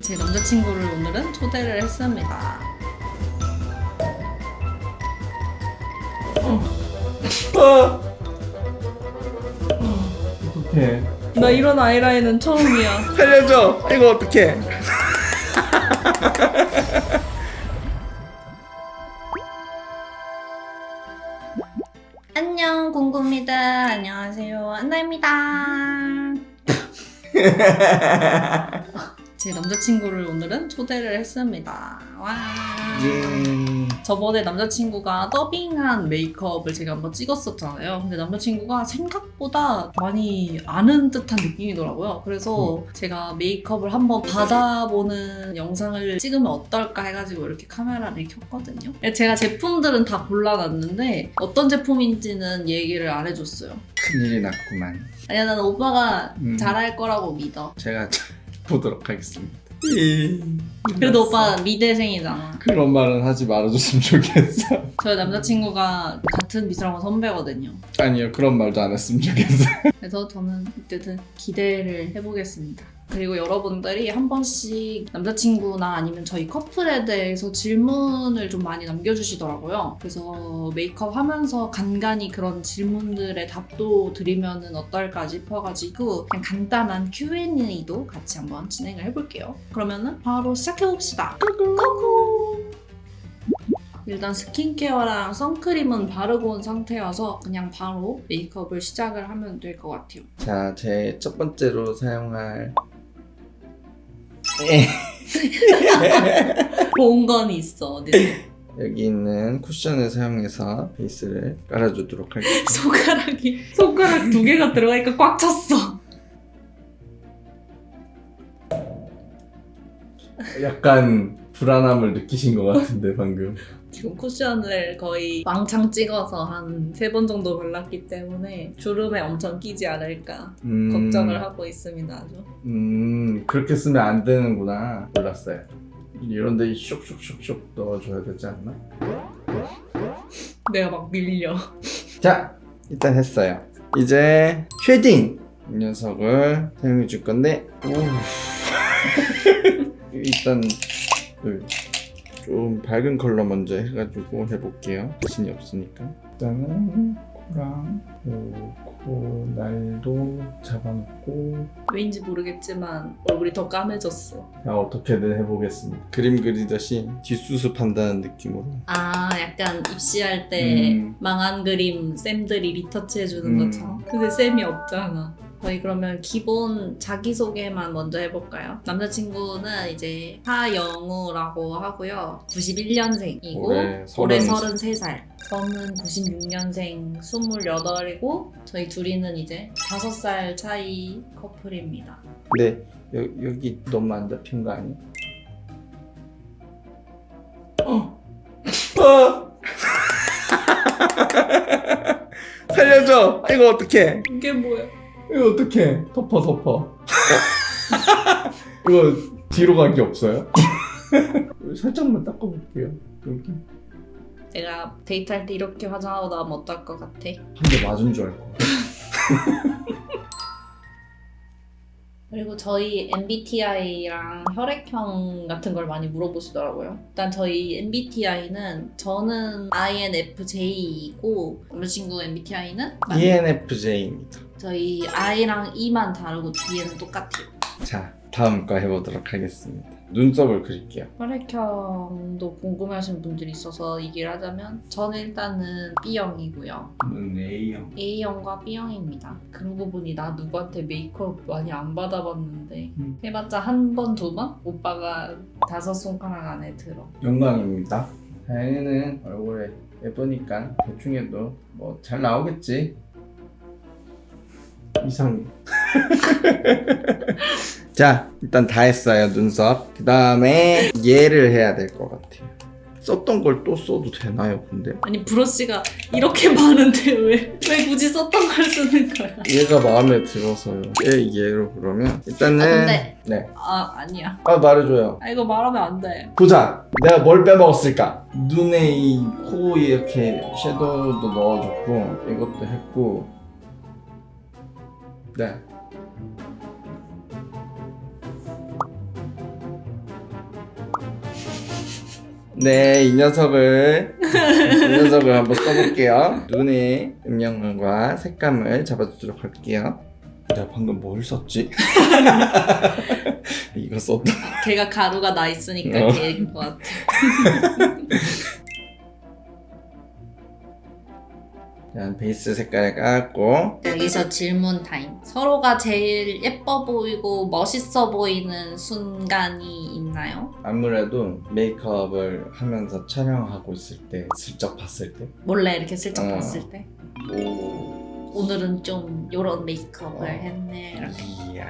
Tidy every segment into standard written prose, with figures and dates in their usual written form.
제 남자친구를 오늘은 초대를 했습니다. 어떡해. 나 이런 아이라인은 처음이야. 살려줘. 이거 어떡해. 안녕 공구입니다. 안녕하세요 안나입니다. 제 남자친구를 오늘은 초대를 했습니다. 와. 저번에 남자친구가 더빙한 메이크업을 제가 한번 찍었었잖아요. 근데 남자친구가 생각보다 많이 아는 듯한 느낌이더라고요. 그래서 제가 메이크업을 한번 받아보는 영상을 찍으면 어떨까 해가지고 이렇게 카메라를 켰거든요. 제가 제품들은 다 골라놨는데 어떤 제품인지는 얘기를 안 해줬어요. 큰일이 났구만. 아니야, 나는 오빠가 잘할 거라고 믿어. 제가 보도록 하겠습니다. 그래도 오빠 미대생이잖아. 그런 말은 하지 말아줬으면 좋겠어. 저희 남자친구가 같은 미술학원 선배거든요. 아니요, 그런 말도 안 했으면 좋겠어. 그래서 저는 어쨌든 기대를 해보겠습니다. 그리고 여러분들이 한 번씩 남자친구나 아니면 저희 커플에 대해서 질문을 좀 많이 남겨주시더라고요. 그래서 메이크업 하면서 간간히 그런 질문들의 답도 드리면 어떨까 싶어가지고 그냥 간단한 Q&A도 같이 한번 진행을 해볼게요. 그러면은 바로 시작해봅시다. 고고! 일단 스킨케어랑 선크림은 바르고 온 상태여서 그냥 바로 메이크업을 시작을 하면 될 것 같아요. 자, 제 첫 번째로 사용할 본 건 있어. 어디 여기 있는 쿠션을 사용해서 베이스를 깔아주도록 할게요. 손가락 2개가 들어가니까 꽉 찼어. 약간 불안함을 느끼신 것 같은데 방금. 지금 쿠션을 거의 왕창 찍어서 한 3번 정도 발랐기 때문에 주름에 엄청 끼지 않을까 걱정을 하고 있습니다. 아주. 그렇게 쓰면 안 되는구나. 몰랐어요. 이런데 쇽쇽쇽쇽 넣어줘야 되지 않나? 내가 막 밀려. 자, 일단 했어요. 이제 쉐딩 이 녀석을 사용해 줄 건데 일단 좀 밝은 컬러 먼저 해가지고 해볼게요. 자신이 없으니까. 일단은 코랑 코 날도 잡아놓고 왜인지 모르겠지만 얼굴이 더 까매졌어. 어떻게든 해보겠습니다. 그림 그리듯이 뒷수습 한다는 느낌으로. 아, 약간 입시할 때 망한 그림 쌤들이 리터치 해주는 것처럼. 근데 쌤이 없잖아. 저희 그러면 기본 자기소개만 먼저 해볼까요? 남자친구는 이제 하영우라고 하고요. 91년생이고 올해 33살. 저는 96년생 28이고 저희 둘이는 이제 5살 차이 커플입니다. 네, 여기 너무 안 잡힌 거 아니야? 살려줘! 이거 어떡해? 이게 뭐야? 이거 어떡해? 덮어. 이거 뒤로 간 게 없어요? 살짝만 닦아볼게요. 여기. 내가 데이트할 때 이렇게 화장하고 나오면 어떨 것 같아? 한 대 맞은 줄 알고. 그리고 저희 MBTI랑 혈액형 같은 걸 많이 물어보시더라고요. 일단 저희 MBTI는 저는 INFJ이고 남자친구 MBTI는 ENFJ입니다. 저희 I랑 E만 다르고 D는 똑같아요. 자, 다음 거 해보도록 하겠습니다. 눈썹을 그릴게요. 혈액형도 궁금해하시는 분들이 있어서 얘기를 하자면 저는 일단은 B형이고요. A형. A형과 B형입니다. 그러고 보니 나 누구한테 메이크업 많이 안 받아봤는데 해봤자 한 번, 2번? 오빠가 5손가락 안에 들어. 영광입니다. 다행히는 얼굴에 예쁘니까 대충 해도 뭐 잘 나오겠지. 이상해. 자, 일단 다 했어요. 눈썹. 그 다음에 얘를 해야 될 것 같아요. 썼던 걸 또 써도 되나요, 근데? 아니 브러쉬가 이렇게 많은데 왜 굳이 썼던 걸 쓰는 거야? 얘가 마음에 들어서요. 얘로 그러면 일단은 근데 네. 아니야. 말해줘요. 이거 말하면 안 돼. 보자. 내가 뭘 빼먹었을까? 눈에 이 코 이렇게 섀도우도 넣어줬고 이것도 했고 네. 네, 이 녀석을 한번 써볼게요. 눈의 음영과 색감을 잡아주도록 할게요. 내가 방금 뭘 썼지? 이거 썼다. 걔가 가루가 나 있으니까 걔인 것 같아. 자, 베이스 색깔을 깔았고 여기서 질문 타임. 서로가 제일 예뻐 보이고 멋있어 보이는 순간이 있나요? 아무래도 메이크업을 하면서 촬영하고 있을 때 슬쩍 봤을 때 몰래 이렇게 슬쩍 봤을 때 오, 오늘은 좀 요런 메이크업을 했네 이렇게. 이야.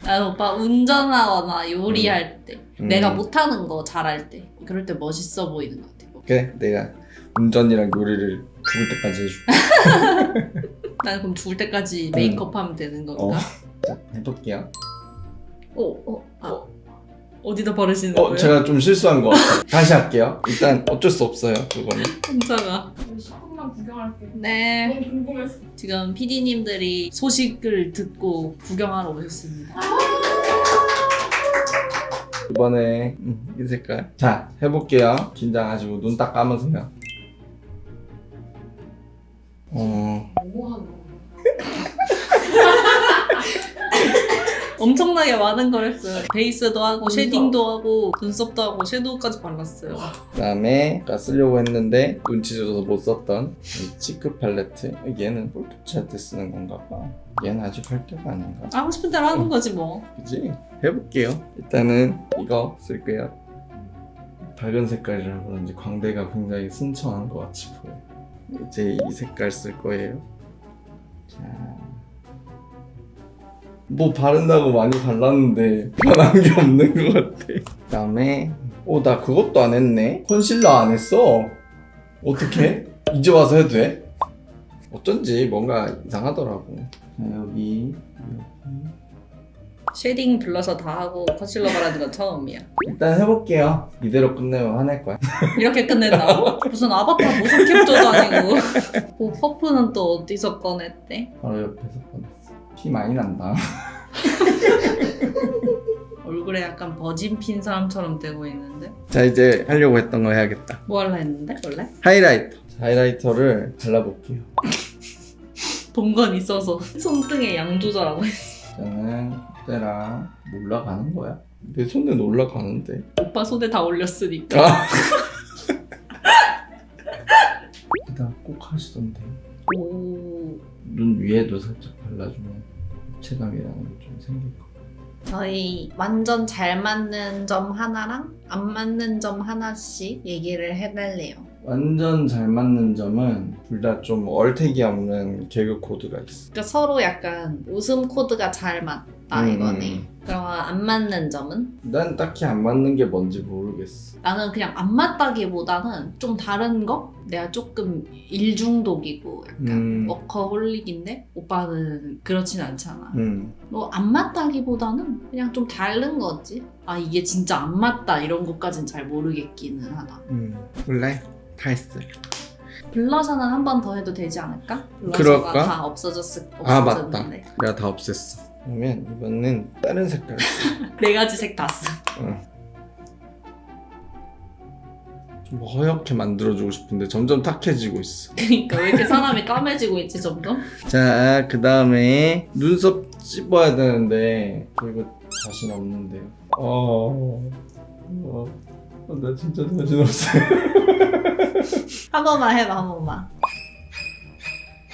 아, 오빠 운전하거나 요리할 때 내가 음. 못하는 거 잘할 때 그럴 때 멋있어 보이는 것 같아. 그래, 내가 운전이랑 요리를 죽을 때까지 해줄게. 나는 그럼 죽을 때까지 메이크업 하면 되는 건가? 자, 해볼게요. 어디다 버리시는 거예요? 제가 좀 실수한 것 같아요. 다시 할게요. 일단 어쩔 수 없어요, 그거는. 혼자가. 조금만 구경할게. 네. 너무 궁금했어. 지금 PD님들이 소식을 듣고 구경하러 오셨습니다. 이번에 이 색깔. 자, 해볼게요. 긴장하시고 눈 딱 감으세요. 뭐하는 거야? 엄청나게 많은 걸 했어요. 베이스도 하고 쉐딩도 하고 눈썹도 하고 섀도우까지 발랐어요. 그다음에 아까 쓰려고 했는데 눈치 줘서 못 썼던 이 치크 팔레트. 얘는 볼터치 할 때 쓰는 건가 봐. 얘는 아직 할 때가 아닌가? 하고 싶은 대로 하는 거지 뭐. 그지? 해볼게요. 일단은 이거 쓸게요. 밝은 색깔이라 그런지 광대가 굉장히 순청한 것 같이 보여. 이제 이 색깔 쓸 거예요. 자, 뭐 바른다고 많이 발랐는데 변한 게 없는 것 같아. 그다음에 나 그것도 안 했네. 컨실러 안 했어. 어떡해? 이제 와서 해도 돼? 어쩐지 뭔가 이상하더라고. 자, 여기 쉐딩 블러셔 다 하고 컨실러 바르는 건 처음이야. 일단 해볼게요. 이대로 끝내면 화낼 거야. 이렇게 끝낸다고? 무슨 아바타 모션 캡처도 아니고. 뭐 퍼프는 또 어디서 꺼냈대? 바로 옆에서 꺼냈어. 피 많이 난다. 얼굴에 약간 버진 핀 사람처럼 되고 있는데? 자, 이제 하려고 했던 거 해야겠다. 뭐 할라 했는데 원래? 하이라이터. 하이라이터를 발라볼게요. 본 건 있어서 손등에 양 조절하고 있어. 저는 그때랑 올라가는 거야? 내 손은 올라가는데. 오빠 손에 다 올렸으니까. 아. 그다 꼭 하시던데. 오. 눈 위에도 살짝 발라주면 입체감이라는 게 좀 생길 거. 저희 완전 잘 맞는 점 하나랑 안 맞는 점 하나씩 얘기를 해달래요. 완전 잘 맞는 점은 둘 다 좀 얼태기 없는 개그 코드가 있어. 그러니까 서로 약간 웃음 코드가 잘 맞다 이거네. 그럼 안 맞는 점은? 난 딱히 안 맞는 게 뭔지 모르겠어. 나는 그냥 안 맞다기보다는 좀 다른 거? 내가 조금 일중독이고 약간 워커홀릭인데 오빠는 그렇진 않잖아. 뭐 안 맞다기보다는 그냥 좀 다른 거지. 아 이게 진짜 안 맞다 이런 것까진 잘 모르겠기는 하다. 원래 다 했어요. 블러셔는 한 번 더 해도 되지 않을까? 블러셔가 그럴까? 다 없어졌는데. 아 맞다. 내가 다 없앴어. 그러면 이번엔 다른 색깔. 네 가지 색 다 써. 좀 허옇게 만들어주고 싶은데 점점 탁해지고 있어. 그러니까 왜 이렇게 사람이 까매지고 있지 점점? 자, 그 다음에 눈썹 찝어야 되는데 이거 자신 없는데요. 나 진짜 자신 없어요. 한 번만 해봐 한 번만.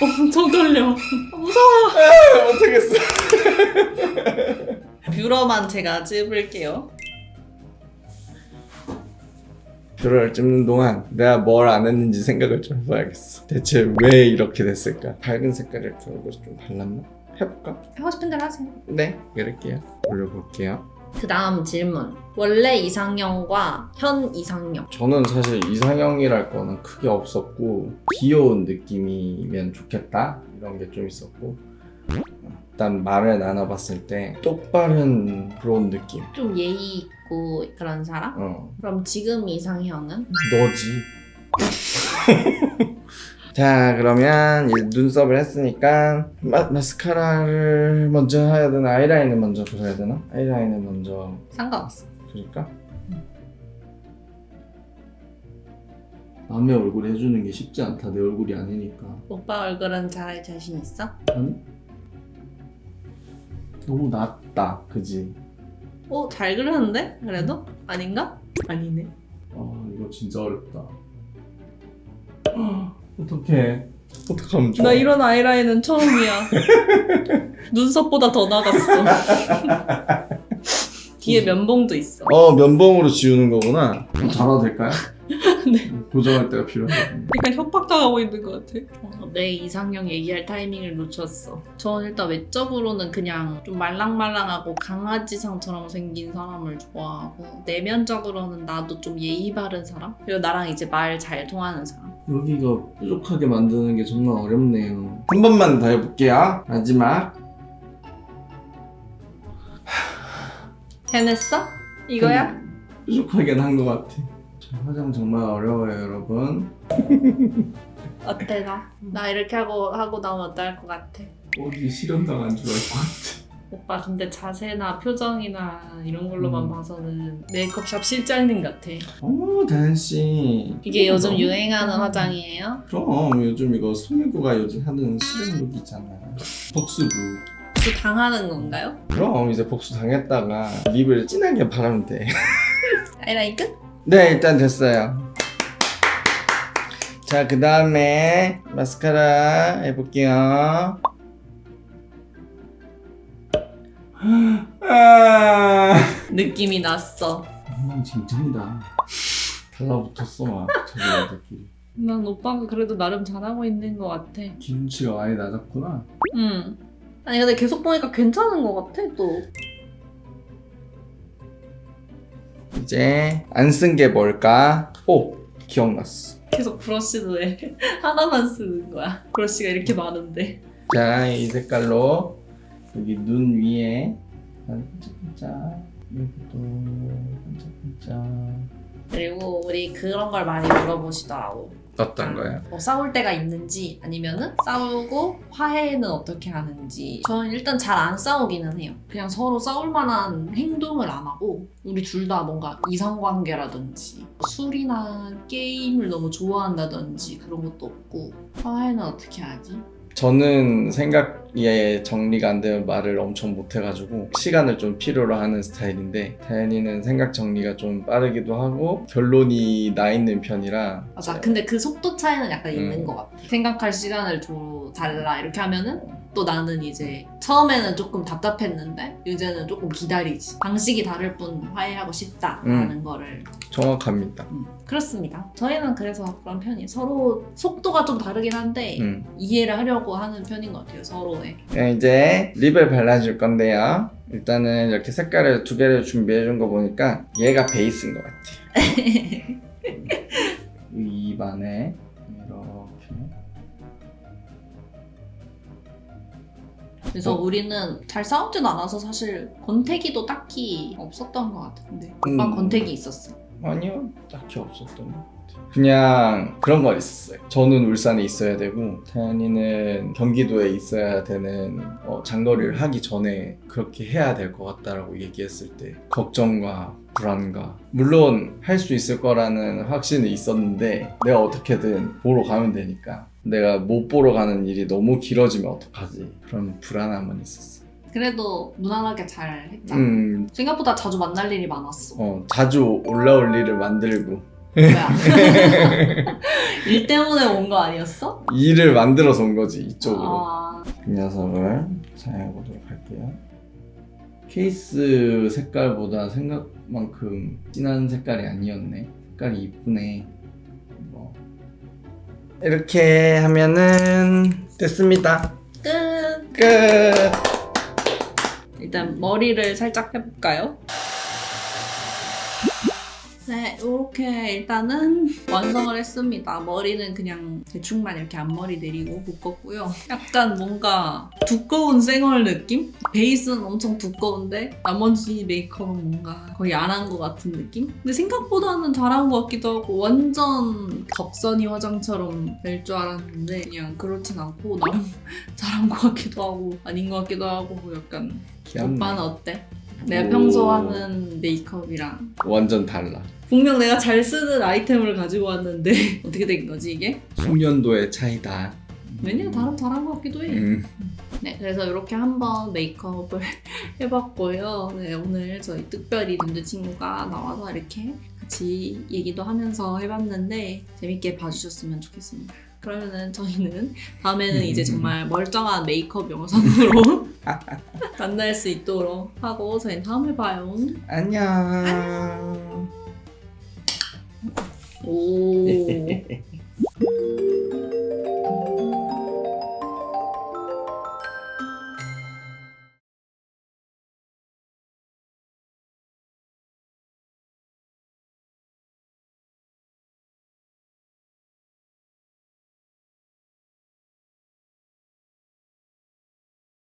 엄청 떨려. 무서워. 못하겠어. 뷰러만 제가 찝을게요. 뷰러를 찝는 동안 내가 뭘 안 했는지 생각을 좀 해봐야겠어. 대체 왜 이렇게 됐을까? 밝은 색깔을 이렇게 얼굴에 좀 발랐나? 해볼까? 하고 싶은 대로 하세요. 네, 그럴게요. 올려볼게요. 그 다음 질문. 원래 이상형과 현 이상형. 저는 사실 이상형이랄 거는 크게 없었고 귀여운 느낌이면 좋겠다 이런 게 좀 있었고 일단 말을 나눠봤을 때 똑바른 그런 느낌. 좀 예의 있고 그런 사람? 그럼 지금 이상형은? 너지. 자, 그러면 이제 눈썹을 했으니까 마스카라를 먼저 해야 되나 아이라인을 먼저 그려야 되나? 아이라인을 먼저 상관없어. 그릴까? 남의 얼굴 해주는 게 쉽지 않다. 내 얼굴이 아니니까. 오빠 얼굴은 잘할 자신 있어? 아니? 너무 낮다. 그지? 오, 잘 그렸는데? 그래도? 아닌가? 아니네. 아 이거 진짜 어렵다. 어떡해. 어떡하면 좋아. 나 이런 아이라인은 처음이야. 눈썹보다 더 나갔어. 뒤에 면봉도 있어. 면봉으로 지우는 거구나. 좀 달아도 될까요? 네. 교정할 때가 필요하거든요. 약간 협박당하고 있는 것 같아. 내 이상형 얘기할 타이밍을 놓쳤어. 저는 일단 외적으로는 그냥 좀 말랑말랑하고 강아지상처럼 생긴 사람을 좋아하고, 내면적으로는 나도 좀 예의 바른 사람? 그리고 나랑 이제 말 잘 통하는 사람. 여기가 뾰족하게 만드는 게 정말 어렵네요. 한 번만 더 해볼게요. 마지막. 해냈어? 이거야? 뾰족하게는 한 것 같아. 화장 정말 어려워요, 여러분. 어때 나? 나 이렇게 하고 나오면 어떨 것 같아? 어디 실현당한 줄 알 것 같아. 오빠 근데 자세나 표정이나 이런 걸로만 봐서는 메이크업샵 실장님 같아. 다현씨. 이게 요즘 유행하는 화장이에요? 그럼 요즘 이거 송혜구가 요즘 하는 실행룩 있잖아. 복수룩. 혹시 당하는 건가요? 그럼 이제 복수 당했다가 립을 진하게 바르면 돼. 아이라인 끝? 네, 일단 됐어요. 자, 그 다음에 마스카라 해볼게요. 느낌이 났어. 엉망진창이다. 달라붙었어 막 자기들끼리. 난 오빠가 그래도 나름 잘하고 있는 것 같아. 기준치가 많이 낮았구나. 아니 근데 계속 보니까 괜찮은 것 같아 또. 이제 안 쓴 게 뭘까? 오! 기억났어. 계속 브러쉬도 왜 하나만 쓰는 거야. 브러쉬가 이렇게 많은데. 자, 이 색깔로 여기 눈 위에 반짝반짝, 여기도 반짝반짝. 그리고 우리 그런 걸 많이 물어보시더라고. 어떤 거야? 뭐 싸울 때가 있는지 아니면은 싸우고 화해는 어떻게 하는지. 저는 일단 잘 안 싸우기는 해요. 그냥 서로 싸울 만한 행동을 안 하고, 우리 둘 다 뭔가 이성관계라든지 술이나 게임을 너무 좋아한다든지 그런 것도 없고. 화해는 어떻게 하지? 저는 생각에 정리가 안 되면 말을 엄청 못해가지고 시간을 좀 필요로 하는 스타일인데, 다현이는 생각 정리가 좀 빠르기도 하고 결론이 나 있는 편이라. 맞아. 근데 그 속도 차이는 약간 있는 것 같아. 생각할 시간을 줘 달라 이렇게 하면은 또 나는 이제 처음에는 조금 답답했는데 이제는 조금 기다리지. 방식이 다를 뿐 화해하고 싶다라는 거를. 정확합니다. 그렇습니다. 저희는 그래서 그런 편이에요. 서로 속도가 좀 다르긴 한데 이해를 하려고 하는 편인 것 같아요. 서로의. 이제 립을 발라줄 건데요. 일단은 이렇게 색깔을 두 개를 준비해준 거 보니까 얘가 베이스인 것 같아요. 이 입안에 이렇게. 그래서 우리는 잘 싸우진 않아서 사실 권태기도 딱히 없었던 것 같은데 오빠 권태기 있었어? 아니요, 딱히 없었던 것 같아요. 그냥 그런 거 있었어요. 저는 울산에 있어야 되고 다현이는 경기도에 있어야 되는 장거리를 하기 전에 그렇게 해야 될 것 같다라고 얘기했을 때 걱정과 불안과, 물론 할 수 있을 거라는 확신이 있었는데 내가 어떻게든 보러 가면 되니까 내가 못 보러 가는 일이 너무 길어지면 어떡하지, 그런 불안함은 있었어. 그래도 무난하게 잘 했잖아. 생각보다 자주 만날 일이 많았어. 자주 올라올 일을 만들고. 뭐야? 일 때문에 온 거 아니었어? 일을 만들어서 온 거지, 이쪽으로. 아... 이 녀석을 사용해보도록 할게요. 케이스 색깔보다 생각만큼 진한 색깔이 아니었네. 색깔이 이쁘네. 이렇게 하면은 됐습니다. 끝! 일단 머리를 살짝 해볼까요? 네, 이렇게 일단은 완성을 했습니다. 머리는 그냥 대충만 이렇게 앞머리 내리고 묶었고요. 약간 뭔가 두꺼운 쌩얼 느낌? 베이스는 엄청 두꺼운데 나머지 메이크업은 뭔가 거의 안 한 것 같은 느낌? 근데 생각보다는 잘한 것 같기도 하고 완전 덕선이 화장처럼 될 줄 알았는데 그냥 그렇진 않고 나름 잘한 것 같기도 하고 아닌 것 같기도 하고 약간. 귀엽네. 오빠는 어때? 내가 오. 평소 하는 메이크업이랑 완전 달라. 분명 내가 잘 쓰는 아이템을 가지고 왔는데 어떻게 된 거지 이게? 숙련도의 차이다. 메뉴가 다른 것 같기도 해. 네, 그래서 이렇게 한번 메이크업을 해봤고요. 네, 오늘 저희 특별히 남자친구가 나와서 이렇게 같이 얘기도 하면서 해봤는데 재밌게 봐주셨으면 좋겠습니다. 그러면은 저희는 다음에는 이제 정말 멀쩡한 메이크업 영상으로 만날 수 있도록 하고 저희는 다음에 봐요. 안녕. 오.